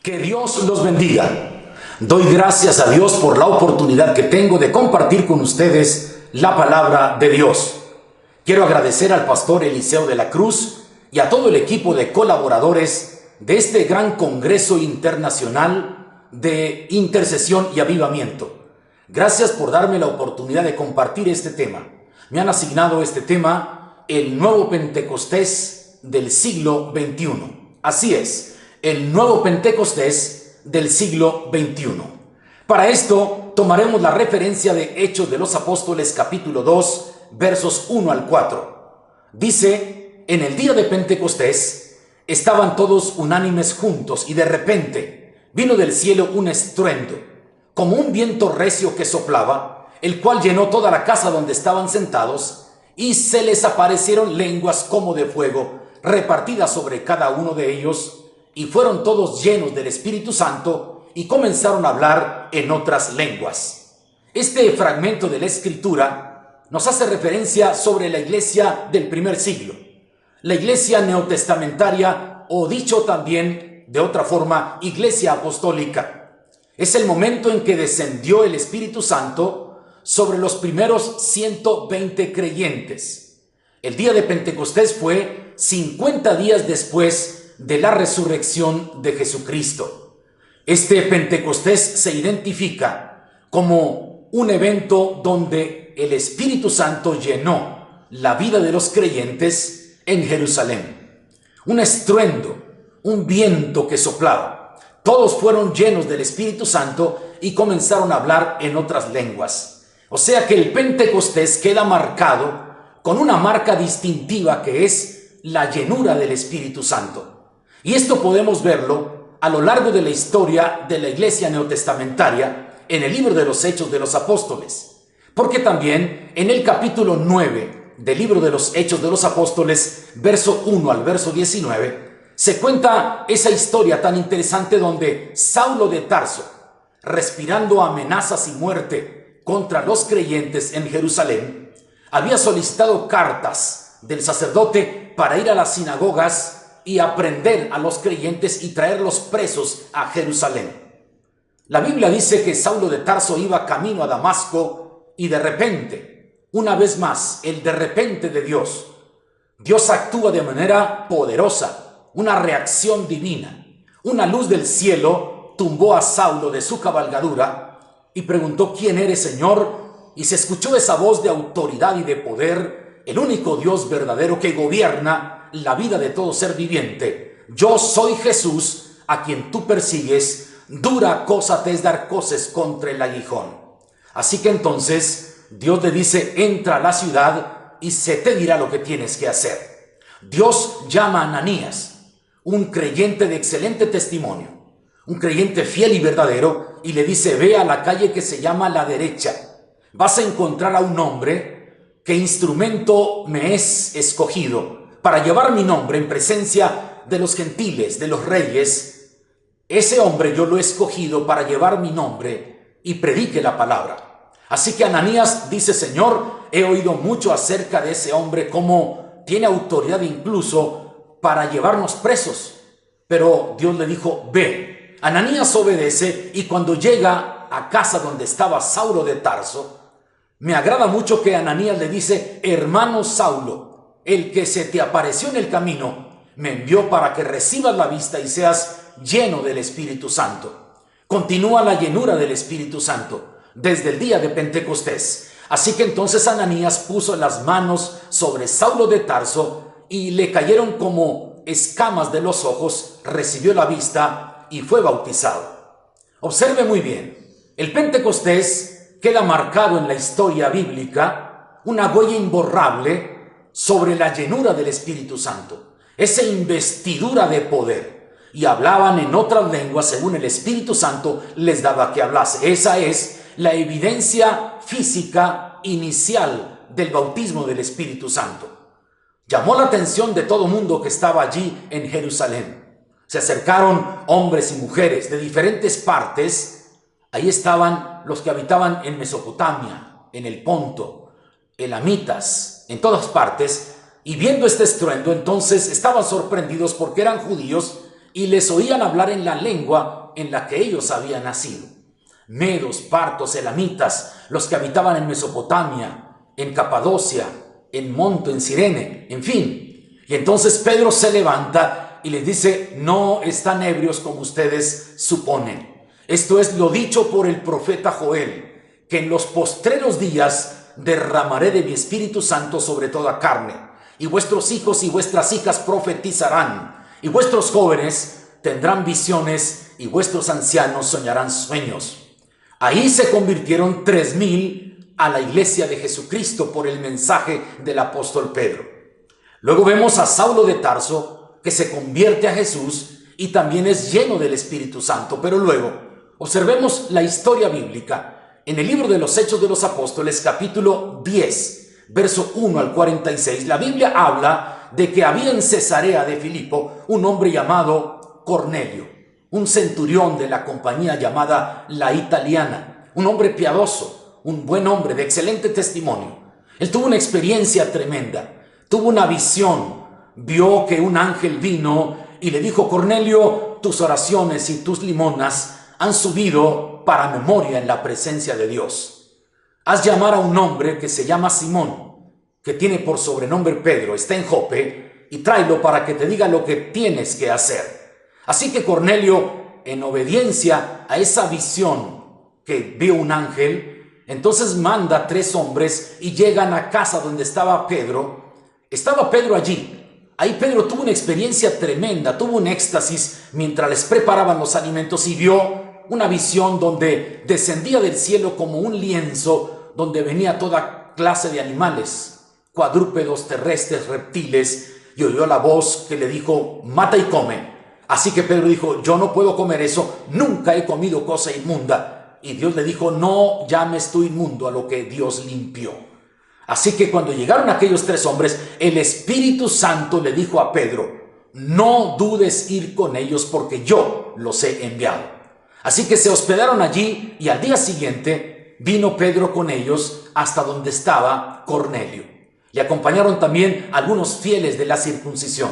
Que Dios los bendiga. Doy gracias a Dios por la oportunidad que tengo de compartir con ustedes la palabra de Dios. Quiero agradecer al pastor Eliseo de la Cruz y a todo el equipo de colaboradores de este gran Congreso Internacional de Intercesión y Avivamiento. Gracias por darme la oportunidad de compartir este tema. Me han asignado este tema, el nuevo Pentecostés del siglo XXI. Así es. El nuevo Pentecostés del siglo XXI. Para esto tomaremos la referencia de Hechos de los Apóstoles capítulo 2 versos 1 al 4. Dice: en el día de Pentecostés estaban todos unánimes juntos y de repente vino del cielo un estruendo, como un viento recio que soplaba, el cual llenó toda la casa donde estaban sentados, y se les aparecieron lenguas como de fuego, repartidas sobre cada uno de ellos, y fueron todos llenos del Espíritu Santo y comenzaron a hablar en otras lenguas. Este fragmento de la Escritura nos hace referencia sobre la iglesia del primer siglo, la iglesia neotestamentaria, o dicho también de otra forma, iglesia apostólica. Es el momento en que descendió el Espíritu Santo sobre los primeros 120 creyentes. El día de Pentecostés fue 50 días después de la resurrección de Jesucristo. Este Pentecostés se identifica como un evento donde el Espíritu Santo llenó la vida de los creyentes en Jerusalén. Un estruendo, un viento que soplaba. Todos fueron llenos del Espíritu Santo y comenzaron a hablar en otras lenguas. O sea que el Pentecostés queda marcado con una marca distintiva que es la llenura del Espíritu Santo. Y esto podemos verlo a lo largo de la historia de la iglesia neotestamentaria en el libro de los Hechos de los Apóstoles. Porque también en el capítulo 9 del libro de los Hechos de los Apóstoles, verso 1 al verso 19, se cuenta esa historia tan interesante donde Saulo de Tarso, respirando amenazas y muerte contra los creyentes en Jerusalén, había solicitado cartas del sacerdote para ir a las sinagogas y aprender a los creyentes y traerlos presos a Jerusalén. La Biblia dice que Saulo de Tarso iba camino a Damasco y de repente, una vez más, el de repente de Dios. Dios actúa de manera poderosa, una reacción divina. Una luz del cielo tumbó a Saulo de su cabalgadura y preguntó: ¿quién eres, Señor? Y se escuchó esa voz de autoridad y de poder: el único Dios verdadero que gobierna la vida de todo ser viviente. Yo soy Jesús, a quien tú persigues. Dura cosa te es dar coces contra el aguijón. Así que entonces Dios le dice: entra a la ciudad y se te dirá lo que tienes que hacer. Dios llama a Ananías, un creyente de excelente testimonio, un creyente fiel y verdadero, y le dice: ve a la calle que se llama La Derecha. Vas a encontrar a un hombre que instrumento me es escogido para llevar mi nombre en presencia de los gentiles, de los reyes. Ese hombre yo lo he escogido para llevar mi nombre y predique la palabra. Así que Ananías dice: Señor, he oído mucho acerca de ese hombre, cómo tiene autoridad incluso para llevarnos presos. Pero Dios le dijo: ve. Ananías obedece, y cuando llega a casa donde estaba Saulo de Tarso, me agrada mucho que Ananías le dice: hermano Saulo, el que se te apareció en el camino me envió para que recibas la vista y seas lleno del Espíritu Santo. Continúa la llenura del Espíritu Santo desde el día de Pentecostés. Así que entonces Ananías puso las manos sobre Saulo de Tarso y le cayeron como escamas de los ojos, recibió la vista y fue bautizado. Observe muy bien, el Pentecostés queda marcado en la historia bíblica, una huella imborrable sobre la llenura del Espíritu Santo, esa investidura de poder, y hablaban en otras lenguas según el Espíritu Santo les daba que hablase. Esa es la evidencia física inicial del bautismo del Espíritu Santo. Llamó la atención de todo mundo que estaba allí en Jerusalén. Se acercaron hombres y mujeres de diferentes partes. Ahí estaban los que habitaban en Mesopotamia, en el Ponto, elamitas, en todas partes, y viendo este estruendo, entonces estaban sorprendidos porque eran judíos y les oían hablar en la lengua en la que ellos habían nacido. Medos, partos, elamitas, los que habitaban en Mesopotamia, en Capadocia, en Monto, en Cirene, en fin. Y entonces Pedro se levanta y les dice: no están ebrios como ustedes suponen. Esto es lo dicho por el profeta Joel, que en los postreros días derramaré de mi Espíritu Santo sobre toda carne, y vuestros hijos y vuestras hijas profetizarán, y vuestros jóvenes tendrán visiones, y vuestros ancianos soñarán sueños. Ahí se convirtieron 3,000 a la iglesia de Jesucristo por el mensaje del apóstol Pedro. Luego vemos a Saulo de Tarso, que se convierte a Jesús y también es lleno del Espíritu Santo. Pero luego observemos la historia bíblica en el libro de los Hechos de los Apóstoles, capítulo 10, verso 1 al 46. La Biblia habla de que había en Cesarea de Filipo un hombre llamado Cornelio, un centurión de la compañía llamada La Italiana, un hombre piadoso, un buen hombre de excelente testimonio. Él tuvo una experiencia tremenda, tuvo una visión, vio que un ángel vino y le dijo: Cornelio, tus oraciones y tus limonas han subido para memoria en la presencia de Dios. Haz llamar a un hombre que se llama Simón, que tiene por sobrenombre Pedro, está en Jope, y tráelo para que te diga lo que tienes que hacer. Así que Cornelio, en obediencia a esa visión que vio un ángel, entonces manda 3 hombres y llegan a casa donde estaba Pedro. Estaba Pedro allí. Ahí Pedro tuvo una experiencia tremenda, tuvo un éxtasis mientras les preparaban los alimentos y vio una visión donde descendía del cielo como un lienzo, donde venía toda clase de animales, cuadrúpedos, terrestres, reptiles, y oyó la voz que le dijo: mata y come. Así que Pedro dijo: yo no puedo comer eso, nunca he comido cosa inmunda. Y Dios le dijo: no llames tú inmundo a lo que Dios limpió. Así que cuando llegaron aquellos 3 hombres, el Espíritu Santo le dijo a Pedro: no dudes ir con ellos, porque yo los he enviado. Así que se hospedaron allí, y al día siguiente vino Pedro con ellos hasta donde estaba Cornelio. Le acompañaron también algunos fieles de la circuncisión.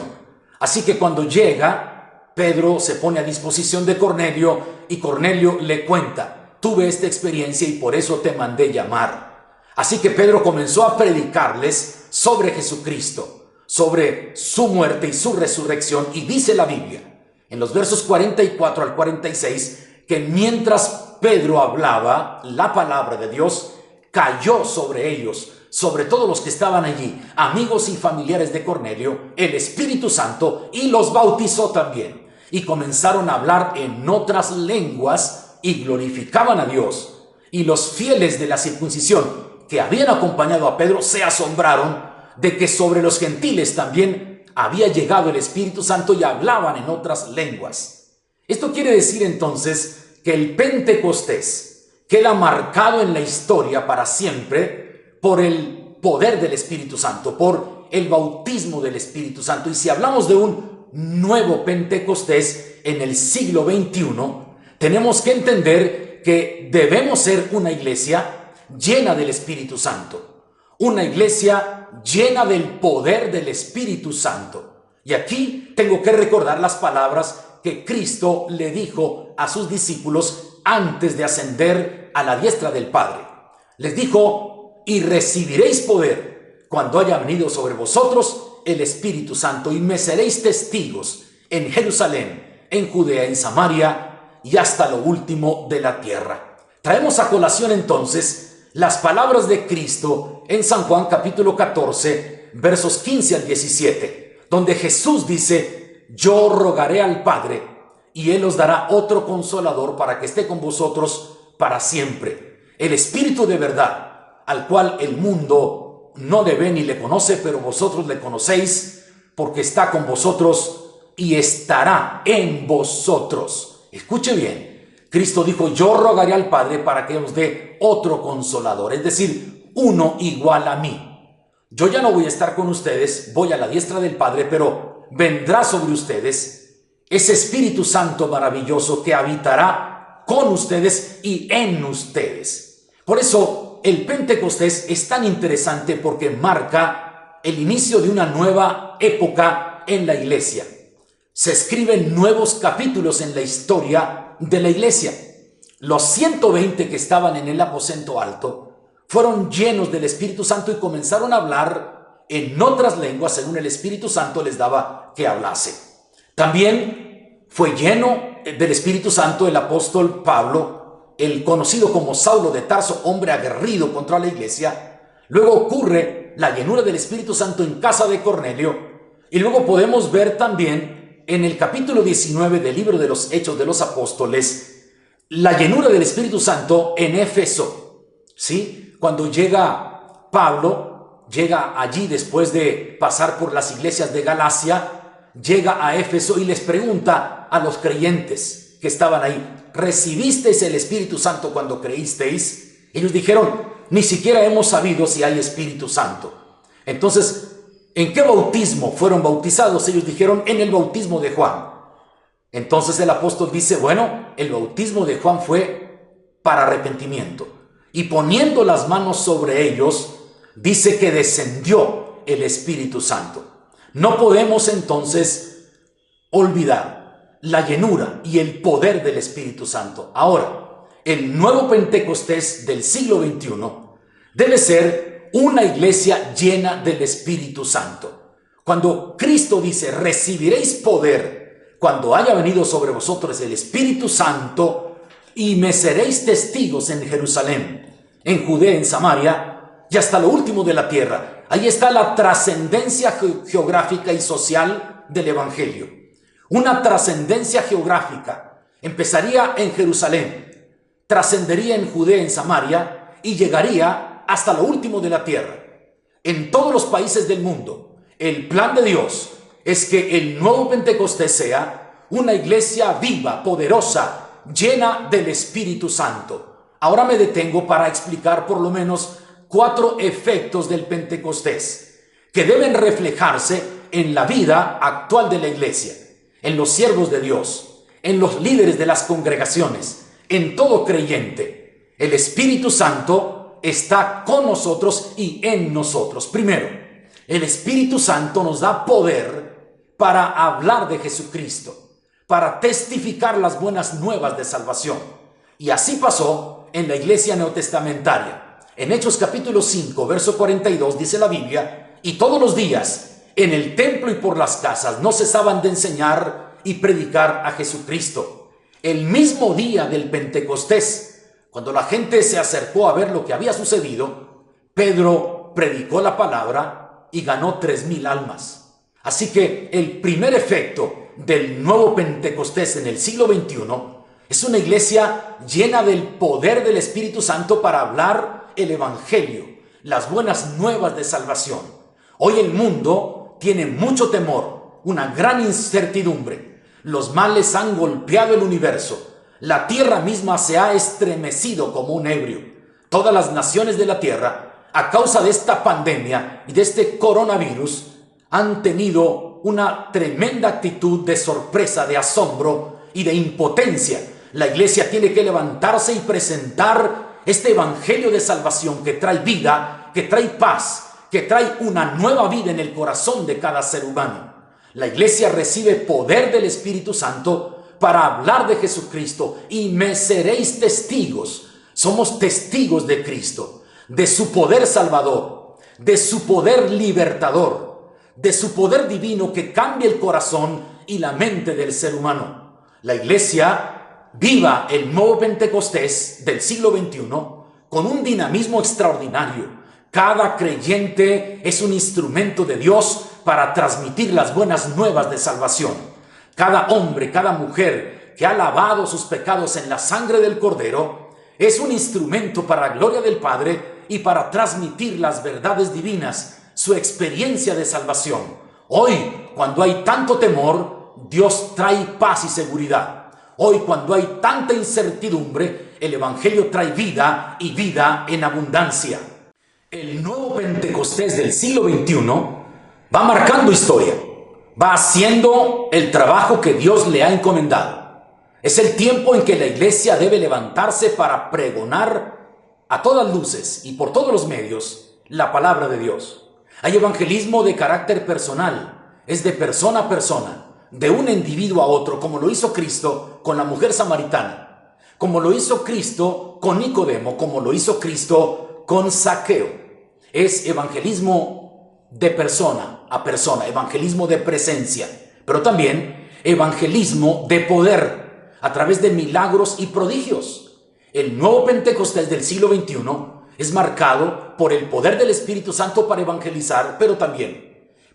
Así que cuando llega, Pedro se pone a disposición de Cornelio y Cornelio le cuenta: tuve esta experiencia y por eso te mandé llamar. Así que Pedro comenzó a predicarles sobre Jesucristo, sobre su muerte y su resurrección, y dice la Biblia en los versos 44 al 46 que mientras Pedro hablaba la palabra de Dios, cayó sobre ellos, sobre todos los que estaban allí, amigos y familiares de Cornelio, el Espíritu Santo, y los bautizó también. Y comenzaron a hablar en otras lenguas y glorificaban a Dios. Y los fieles de la circuncisión que habían acompañado a Pedro se asombraron de que sobre los gentiles también había llegado el Espíritu Santo y hablaban en otras lenguas. Esto quiere decir entonces que el Pentecostés queda marcado en la historia para siempre por el poder del Espíritu Santo, por el bautismo del Espíritu Santo. Y si hablamos de un nuevo Pentecostés en el siglo XXI, tenemos que entender que debemos ser una iglesia llena del Espíritu Santo, una iglesia llena del poder del Espíritu Santo. Y aquí tengo que recordar las palabras que Cristo le dijo a sus discípulos antes de ascender a la diestra del Padre. Les dijo: y recibiréis poder cuando haya venido sobre vosotros el Espíritu Santo, y me seréis testigos en Jerusalén, en Judea, en Samaria y hasta lo último de la tierra. Traemos a colación entonces las palabras de Cristo en San Juan capítulo 14, versos 15 al 17, donde Jesús dice: yo rogaré al Padre y Él os dará otro consolador para que esté con vosotros para siempre, el Espíritu de verdad, al cual el mundo no le ve ni le conoce, pero vosotros le conocéis, porque está con vosotros y estará en vosotros. Escuche bien, Cristo dijo: yo rogaré al Padre para que os dé otro consolador, es decir, uno igual a mí. Yo ya no voy a estar con ustedes, voy a la diestra del Padre, pero vendrá sobre ustedes ese Espíritu Santo maravilloso que habitará con ustedes y en ustedes. Por eso el Pentecostés es tan interesante, porque marca el inicio de una nueva época en la iglesia. se escriben nuevos capítulos en la historia de la iglesia. Los 120 que estaban en el aposento alto fueron llenos del Espíritu Santo y comenzaron a hablar en otras lenguas según el Espíritu Santo les daba que hablase. También fue lleno del Espíritu Santo el apóstol Pablo, el conocido como Saulo de Tarso, hombre aguerrido contra la iglesia. Luego ocurre la llenura del Espíritu Santo en casa de Cornelio, y luego podemos ver también en el capítulo 19 del libro de los Hechos de los Apóstoles la llenura del Espíritu Santo en Éfeso, ¿sí? Cuando llega Pablo, llega allí después de pasar por las iglesias de Galacia, llega a Éfeso y les pregunta a los creyentes que estaban ahí: ¿recibisteis el Espíritu Santo cuando creísteis? Ellos dijeron: ni siquiera hemos sabido si hay Espíritu Santo. Entonces, ¿en qué bautismo fueron bautizados? Ellos dijeron: en el bautismo de Juan. Entonces el apóstol dice: bueno, el bautismo de Juan fue para arrepentimiento. Y poniendo las manos sobre ellos, dice que descendió el Espíritu Santo. No podemos entonces olvidar la llenura y el poder del Espíritu Santo. Ahora, el nuevo Pentecostés del siglo XXI debe ser una iglesia llena del Espíritu Santo. Cuando Cristo dice: recibiréis poder cuando haya venido sobre vosotros el Espíritu Santo, y me seréis testigos en Jerusalén, en Judea, en Samaria y hasta lo último de la tierra. Ahí está la trascendencia geográfica y social del Evangelio. Una trascendencia geográfica. Empezaría en Jerusalén, trascendería en Judea, en Samaria, y llegaría hasta lo último de la tierra. En todos los países del mundo, el plan de Dios es que el nuevo Pentecostés sea una iglesia viva, poderosa, llena del Espíritu Santo. Ahora me detengo para explicar por lo menos 4 efectos del Pentecostés que deben reflejarse en la vida actual de la iglesia, en los siervos de Dios, en los líderes de las congregaciones, en todo creyente. El Espíritu Santo está con nosotros y en nosotros. Primero, el Espíritu Santo nos da poder para hablar de Jesucristo, para testificar las buenas nuevas de salvación. Y así pasó en la iglesia neotestamentaria. En Hechos capítulo 5, verso 42 dice la Biblia: y todos los días en el templo y por las casas no cesaban de enseñar y predicar a Jesucristo. El mismo día del Pentecostés, cuando la gente se acercó a ver lo que había sucedido, Pedro predicó la palabra y ganó 3,000 almas. Así que el primer efecto del nuevo Pentecostés en el siglo XXI es una iglesia llena del poder del Espíritu Santo para hablar el Evangelio, las buenas nuevas de salvación. Hoy el mundo tiene mucho temor, una gran incertidumbre. Los males han golpeado el universo. La tierra misma se ha estremecido como un ebrio. Todas las naciones de la tierra, a causa de esta pandemia y de este coronavirus, han tenido una tremenda actitud de sorpresa, de asombro y de impotencia. La iglesia tiene que levantarse y presentar este evangelio de salvación que trae vida, que trae paz, que trae una nueva vida en el corazón de cada ser humano. La iglesia recibe poder del Espíritu Santo para hablar de Jesucristo. Y me seréis testigos. Somos testigos de Cristo, de su poder salvador, de su poder libertador, de su poder divino que cambia el corazón y la mente del ser humano. La iglesia viva el nuevo Pentecostés del siglo XXI con un dinamismo extraordinario. Cada creyente es un instrumento de Dios para transmitir las buenas nuevas de salvación. Cada hombre, cada mujer que ha lavado sus pecados en la sangre del Cordero es un instrumento para la gloria del Padre y para transmitir las verdades divinas, su experiencia de salvación. Hoy, cuando hay tanto temor, Dios trae paz y seguridad. Hoy, cuando hay tanta incertidumbre, el Evangelio trae vida y vida en abundancia. El nuevo Pentecostés del siglo XXI va marcando historia, va haciendo el trabajo que Dios le ha encomendado. Es el tiempo en que la iglesia debe levantarse para pregonar a todas luces y por todos los medios la palabra de Dios. Hay evangelismo de carácter personal, es de persona a persona. de un individuo a otro, como lo hizo Cristo con la mujer samaritana, como lo hizo Cristo con Nicodemo, como lo hizo Cristo con Zaqueo. Es evangelismo de persona a persona, evangelismo de presencia, pero también evangelismo de poder a través de milagros y prodigios. El nuevo Pentecostés del siglo XXI es marcado por el poder del Espíritu Santo para evangelizar, pero también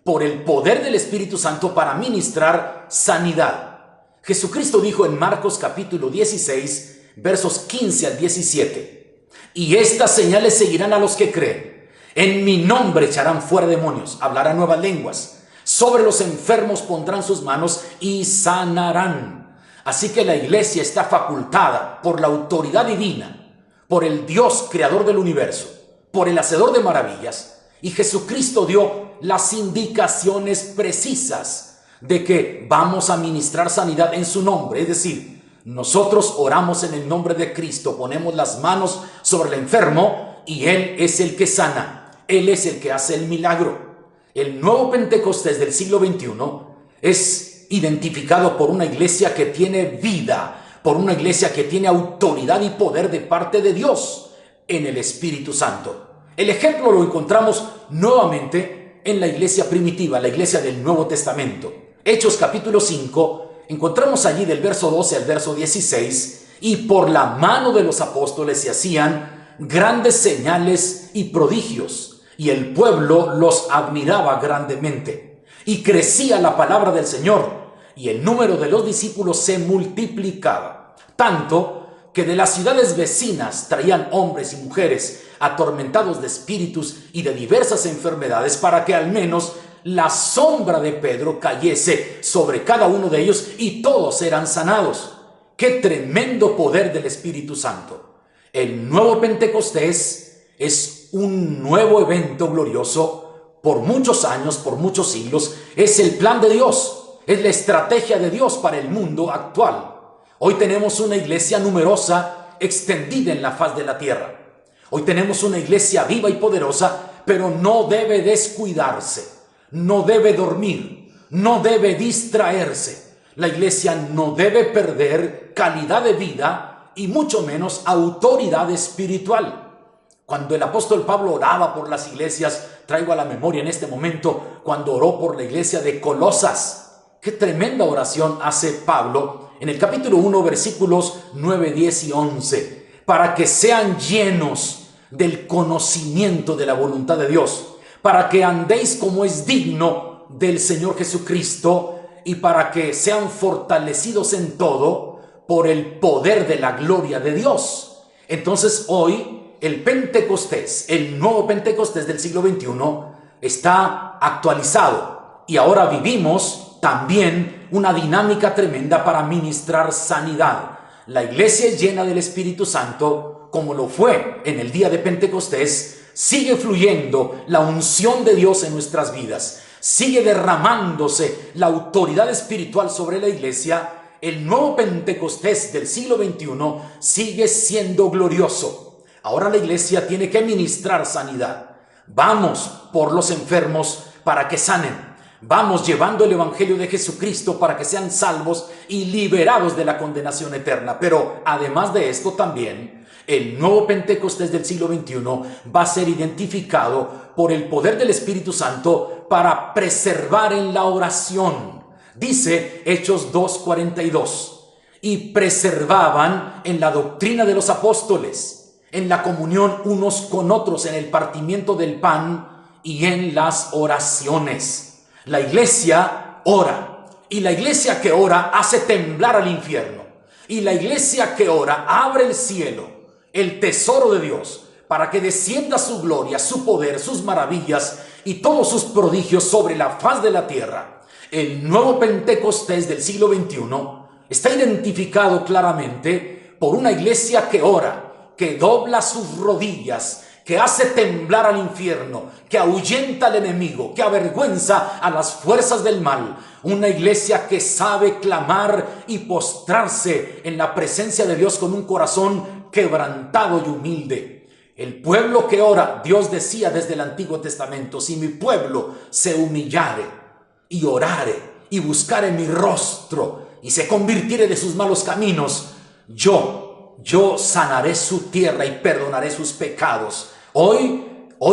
por el poder del Espíritu Santo para ministrar sanidad. Jesucristo dijo en Marcos capítulo 16, versos 15 al 17, y estas señales seguirán a los que creen. En mi nombre echarán fuera demonios, hablarán nuevas lenguas, sobre los enfermos pondrán sus manos y sanarán. Así que la iglesia está facultada por la autoridad divina, por el Dios creador del universo, por el hacedor de maravillas, y Jesucristo dio las indicaciones precisas de que vamos a ministrar sanidad en su nombre. Es decir, nosotros oramos en el nombre de Cristo, ponemos las manos sobre el enfermo y Él es el que sana, Él es el que hace el milagro. El nuevo Pentecostés del siglo XXI es identificado por una iglesia que tiene vida, por una iglesia que tiene autoridad y poder de parte de Dios en el Espíritu Santo. El ejemplo lo encontramos nuevamente en la iglesia primitiva, la iglesia del Nuevo Testamento. Hechos capítulo 5, encontramos allí del verso 12 al verso 16, y por la mano de los apóstoles se hacían grandes señales y prodigios, y el pueblo los admiraba grandemente. Y crecía la palabra del Señor, y el número de los discípulos se multiplicaba, tanto que de las ciudades vecinas traían hombres y mujeres atormentados de espíritus y de diversas enfermedades, para que al menos la sombra de Pedro cayese sobre cada uno de ellos y todos eran sanados. ¡Qué tremendo poder del Espíritu Santo! El nuevo Pentecostés es un nuevo evento glorioso por muchos años, por muchos siglos. Es el plan de Dios, es la estrategia de Dios para el mundo actual. Hoy tenemos una iglesia numerosa, extendida en la faz de la tierra. Hoy tenemos una iglesia viva y poderosa, pero no debe descuidarse, no debe dormir, no debe distraerse. La iglesia no debe perder calidad de vida y mucho menos autoridad espiritual. Cuando el apóstol Pablo oraba por las iglesias, traigo a la memoria en este momento cuando oró por la iglesia de Colosas. Qué tremenda oración hace Pablo en el capítulo 1, versículos 9, 10 y 11. Para que sean llenos del conocimiento de la voluntad de Dios, para que andéis como es digno del Señor Jesucristo, y para que sean fortalecidos en todo por el poder de la gloria de Dios. Entonces hoy el Pentecostés, el nuevo Pentecostés del siglo XXI, está actualizado y ahora vivimos también una dinámica tremenda para ministrar sanidad. La iglesia es llena del Espíritu Santo, como lo fue en el día de Pentecostés. Sigue fluyendo la unción de Dios en nuestras vidas. Sigue derramándose la autoridad espiritual sobre la iglesia. El nuevo Pentecostés del siglo XXI sigue siendo glorioso. Ahora la iglesia tiene que ministrar sanidad. Vamos por los enfermos para que sanen. Vamos llevando el evangelio de Jesucristo para que sean salvos y liberados de la condenación eterna. Pero además de esto también, el nuevo Pentecostés del siglo XXI va a ser identificado por el poder del Espíritu Santo para preservar en la oración. Dice Hechos 2:42, y preservaban en la doctrina de los apóstoles, en la comunión unos con otros, en el partimiento del pan y en las oraciones. La iglesia ora, y la iglesia que ora hace temblar al infierno, y la iglesia que ora abre el cielo, el tesoro de Dios, para que descienda su gloria, su poder, sus maravillas y todos sus prodigios sobre la faz de la tierra. El nuevo Pentecostés del siglo XXI está identificado claramente por una iglesia que ora, que dobla sus rodillas, que hace temblar al infierno, que ahuyenta al enemigo, que avergüenza a las fuerzas del mal. Una iglesia que sabe clamar y postrarse en la presencia de Dios con un corazón quebrantado y humilde. El pueblo que ora, Dios decía desde el Antiguo Testamento, si mi pueblo se humillare y orare y buscare mi rostro y se convirtiere de sus malos caminos, yo sanaré su tierra y perdonaré sus pecados. Hoy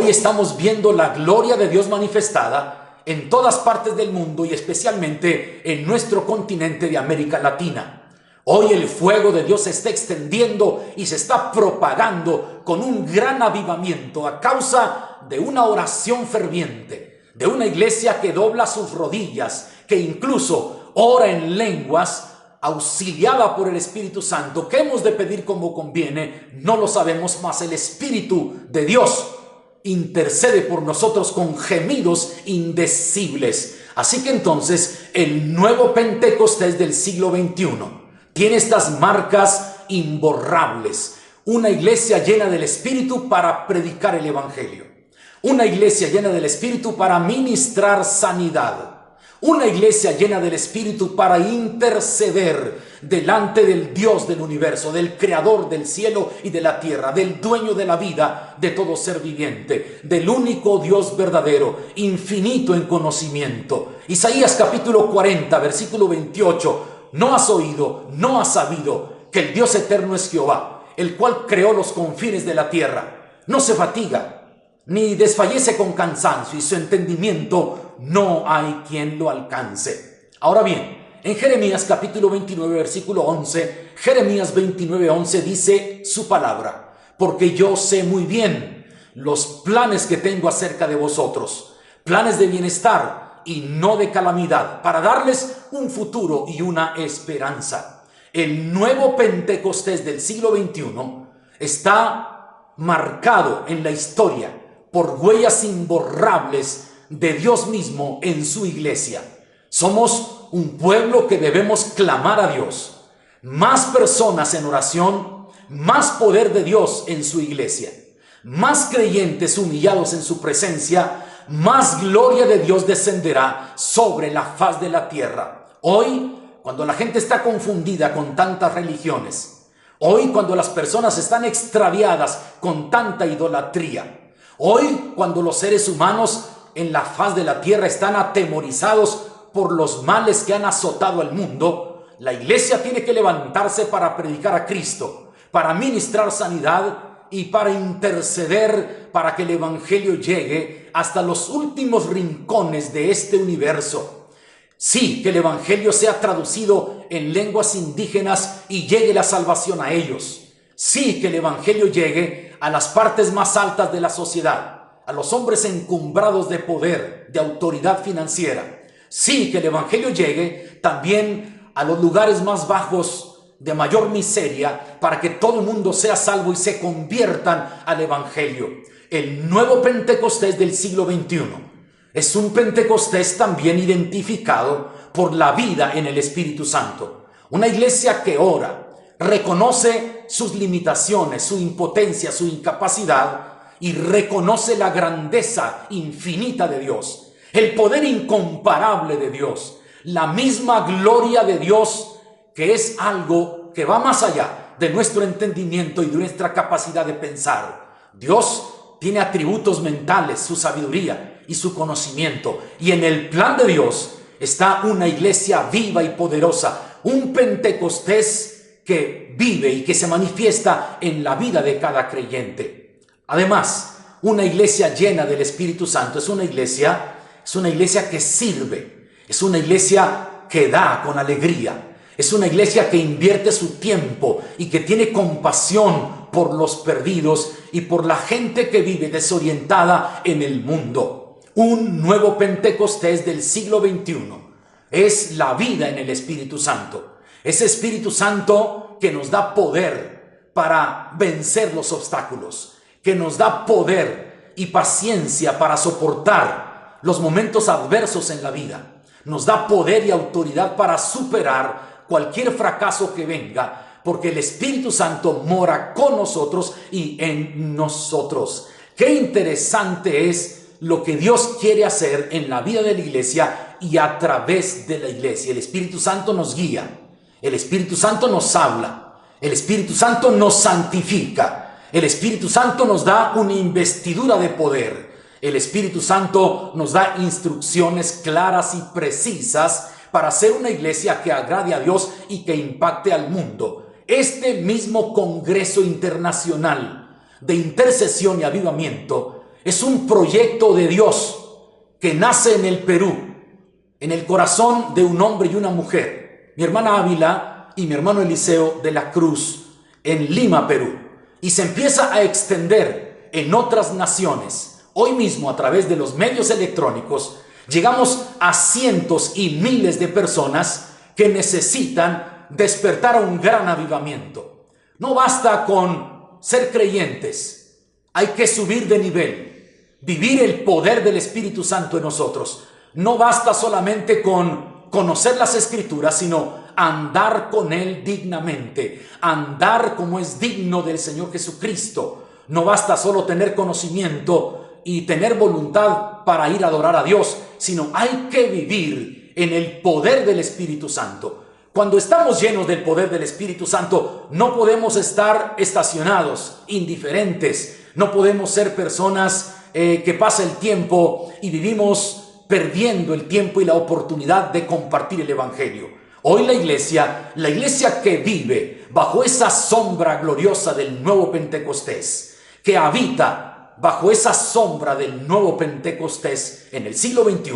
estamos viendo la gloria de Dios manifestada en todas partes del mundo y especialmente en nuestro continente de América Latina. Hoy el fuego de Dios se está extendiendo y se está propagando con un gran avivamiento a causa de una oración ferviente, de una iglesia que dobla sus rodillas, que incluso ora en lenguas, auxiliada por el Espíritu Santo. ¿Qué hemos de pedir como conviene? No lo sabemos, mas el Espíritu de Dios intercede por nosotros con gemidos indecibles. Así que entonces el nuevo Pentecostés del siglo XXI tiene estas marcas imborrables. Una iglesia llena del Espíritu para predicar el Evangelio. Una iglesia llena del Espíritu para ministrar sanidad. Una iglesia llena del Espíritu para interceder delante del Dios del universo, del Creador del cielo y de la tierra, del dueño de la vida, de todo ser viviente, del único Dios verdadero, infinito en conocimiento. Isaías capítulo 40, versículo 28. ¿No has oído, no has sabido que el Dios eterno es Jehová, el cual creó los confines de la tierra? No se fatiga, ni desfallece con cansancio, y su entendimiento no hay quien lo alcance. Ahora bien, en Jeremías capítulo 29, versículo 11, Jeremías 29, 11 dice su palabra: porque yo sé muy bien los planes que tengo acerca de vosotros, planes de bienestar y no de calamidad, para darles un futuro y una esperanza. El nuevo Pentecostés del siglo XXI está marcado en la historia por huellas imborrables de Dios mismo en su iglesia. Somos un pueblo que debemos clamar a Dios. Más personas en oración, más poder de Dios en su iglesia, más creyentes humillados en su presencia, más gloria de Dios descenderá sobre la faz de la tierra. Hoy, cuando la gente está confundida con tantas religiones, hoy cuando las personas están extraviadas con tanta idolatría, hoy cuando los seres humanos en la faz de la tierra están atemorizados por los males que han azotado al mundo, la iglesia tiene que levantarse para predicar a Cristo, para ministrar sanidad y para interceder para que el Evangelio llegue hasta los últimos rincones de este universo. Sí, que el Evangelio sea traducido en lenguas indígenas y llegue la salvación a ellos. Sí, que el Evangelio llegue a las partes más altas de la sociedad, a los hombres encumbrados de poder, de autoridad financiera. Sí, que el Evangelio llegue también a los lugares más bajos de mayor miseria, para que todo el mundo sea salvo y se conviertan al Evangelio. El nuevo Pentecostés del siglo XXI es un Pentecostés también identificado por la vida en el Espíritu Santo. Una iglesia que ora, reconoce sus limitaciones, su impotencia, su incapacidad, y reconoce la grandeza infinita de Dios, el poder incomparable de Dios, la misma gloria de Dios, que es algo que va más allá de nuestro entendimiento y de nuestra capacidad de pensar. Dios tiene atributos mentales, su sabiduría y su conocimiento, y en el plan de Dios está una iglesia viva y poderosa, un Pentecostés que vive y que se manifiesta en la vida de cada creyente. Además, una iglesia llena del Espíritu Santo es una iglesia que sirve, es una iglesia que da con alegría. Es una iglesia que invierte su tiempo y que tiene compasión por los perdidos y por la gente que vive desorientada en el mundo. Un nuevo Pentecostés del siglo XXI es la vida en el Espíritu Santo. Ese Espíritu Santo que nos da poder para vencer los obstáculos, que nos da poder y paciencia para soportar los momentos adversos en la vida. Nos da poder y autoridad para superar cualquier fracaso que venga, porque el Espíritu Santo mora con nosotros y en nosotros. Qué interesante es lo que Dios quiere hacer en la vida de la iglesia y a través de la iglesia. El Espíritu Santo nos guía, el Espíritu Santo nos habla, el Espíritu Santo nos santifica, el Espíritu Santo nos da una investidura de poder, el Espíritu Santo nos da instrucciones claras y precisas para ser una iglesia que agrade a Dios y que impacte al mundo. Este mismo Congreso Internacional de Intercesión y Avivamiento es un proyecto de Dios que nace en el Perú, en el corazón de un hombre y una mujer, mi hermana Ávila y mi hermano Eliseo de la Cruz, en Lima, Perú, y se empieza a extender en otras naciones. Hoy mismo, a través de los medios electrónicos, llegamos a cientos y miles de personas que necesitan despertar a un gran avivamiento. No basta con ser creyentes, hay que subir de nivel, vivir el poder del Espíritu Santo en nosotros. No basta solamente con conocer las Escrituras, sino andar con Él dignamente, andar como es digno del Señor Jesucristo. No basta solo tener conocimiento y tener voluntad para ir a adorar a Dios, sino hay que vivir en el poder del Espíritu Santo. Cuando estamos llenos del poder del Espíritu Santo, no podemos estar estacionados, indiferentes. No podemos ser personas que pasa el tiempo y vivimos perdiendo el tiempo y la oportunidad de compartir el Evangelio. Hoy la iglesia que vive bajo esa sombra gloriosa del nuevo Pentecostés, que habita bajo esa sombra del nuevo Pentecostés en el siglo XXI,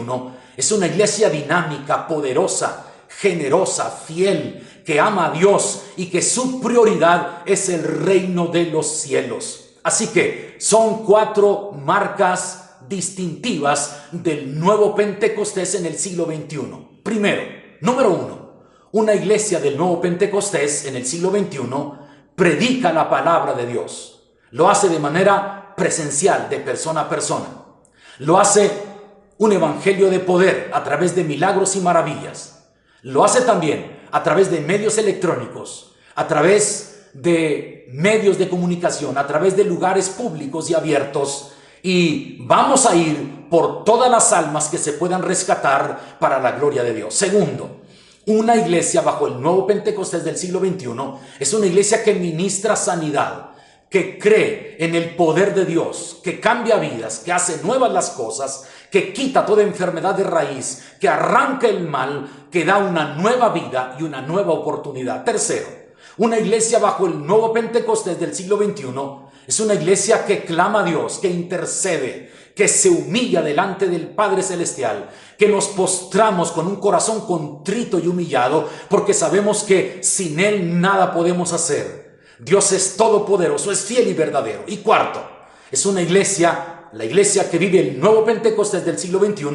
es una iglesia dinámica, poderosa, generosa, fiel, que ama a Dios y que su prioridad es el reino de los cielos. Así que son 4 marcas distintivas del nuevo Pentecostés en el siglo XXI. Primero, número 1, una iglesia del nuevo Pentecostés en el siglo XXI predica la palabra de Dios. Lo hace de manera presencial, de persona a persona. Lo hace un evangelio de poder a través de milagros y maravillas. Lo hace también a través de medios electrónicos, a través de medios de comunicación, a través de lugares públicos y abiertos. Y vamos a ir por todas las almas que se puedan rescatar para la gloria de Dios. Segundo, una iglesia bajo el nuevo Pentecostés del siglo XXI es una iglesia que ministra sanidad, que cree en el poder de Dios, que cambia vidas, que hace nuevas las cosas, que quita toda enfermedad de raíz, que arranca el mal, que da una nueva vida y una nueva oportunidad. Tercero, una iglesia bajo el nuevo Pentecostés del siglo XXI es una iglesia que clama a Dios, que intercede, que se humilla delante del Padre Celestial, que nos postramos con un corazón contrito y humillado, porque sabemos que sin Él nada podemos hacer. Dios es todopoderoso, es fiel y verdadero. Y cuarto, es una iglesia, la iglesia que vive el nuevo Pentecostés del siglo XXI,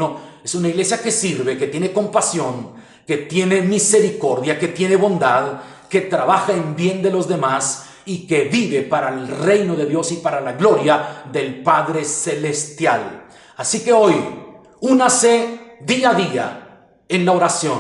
es una iglesia que sirve, que tiene compasión, que tiene misericordia, que tiene bondad, que trabaja en bien de los demás y que vive para el reino de Dios y para la gloria del Padre Celestial. Así que hoy, únase día a día en la oración.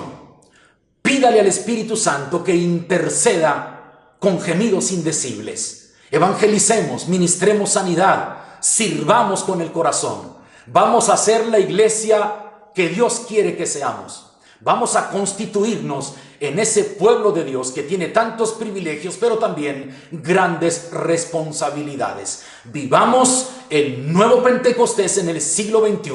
Pídale al Espíritu Santo que interceda con gemidos indecibles. Evangelicemos, ministremos sanidad, sirvamos con el corazón. Vamos a ser la iglesia que Dios quiere que seamos. Vamos a constituirnos en ese pueblo de Dios que tiene tantos privilegios, pero también grandes responsabilidades. Vivamos el nuevo Pentecostés en el siglo XXI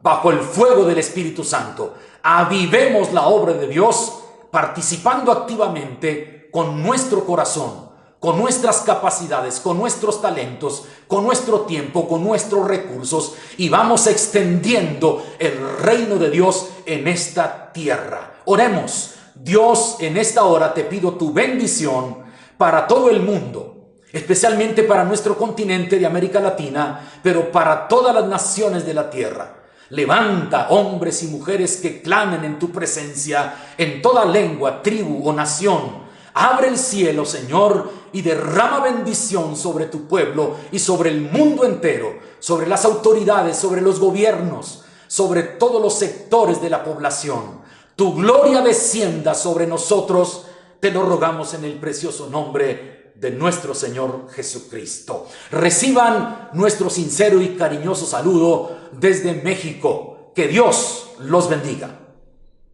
bajo el fuego del Espíritu Santo. Avivemos la obra de Dios participando activamente con nuestro corazón, con nuestras capacidades, con nuestros talentos, con nuestro tiempo, con nuestros recursos, y vamos extendiendo el reino de Dios en esta tierra. Oremos. Dios, en esta hora te pido tu bendición para todo el mundo, especialmente para nuestro continente de América Latina, pero para todas las naciones de la tierra. Levanta hombres y mujeres que clamen en tu presencia en toda lengua, tribu o nación. Abre el cielo, Señor, y derrama bendición sobre tu pueblo y sobre el mundo entero, sobre las autoridades, sobre los gobiernos, sobre todos los sectores de la población. Tu gloria descienda sobre nosotros, te lo rogamos en el precioso nombre de nuestro Señor Jesucristo. Reciban nuestro sincero y cariñoso saludo desde México. Que Dios los bendiga.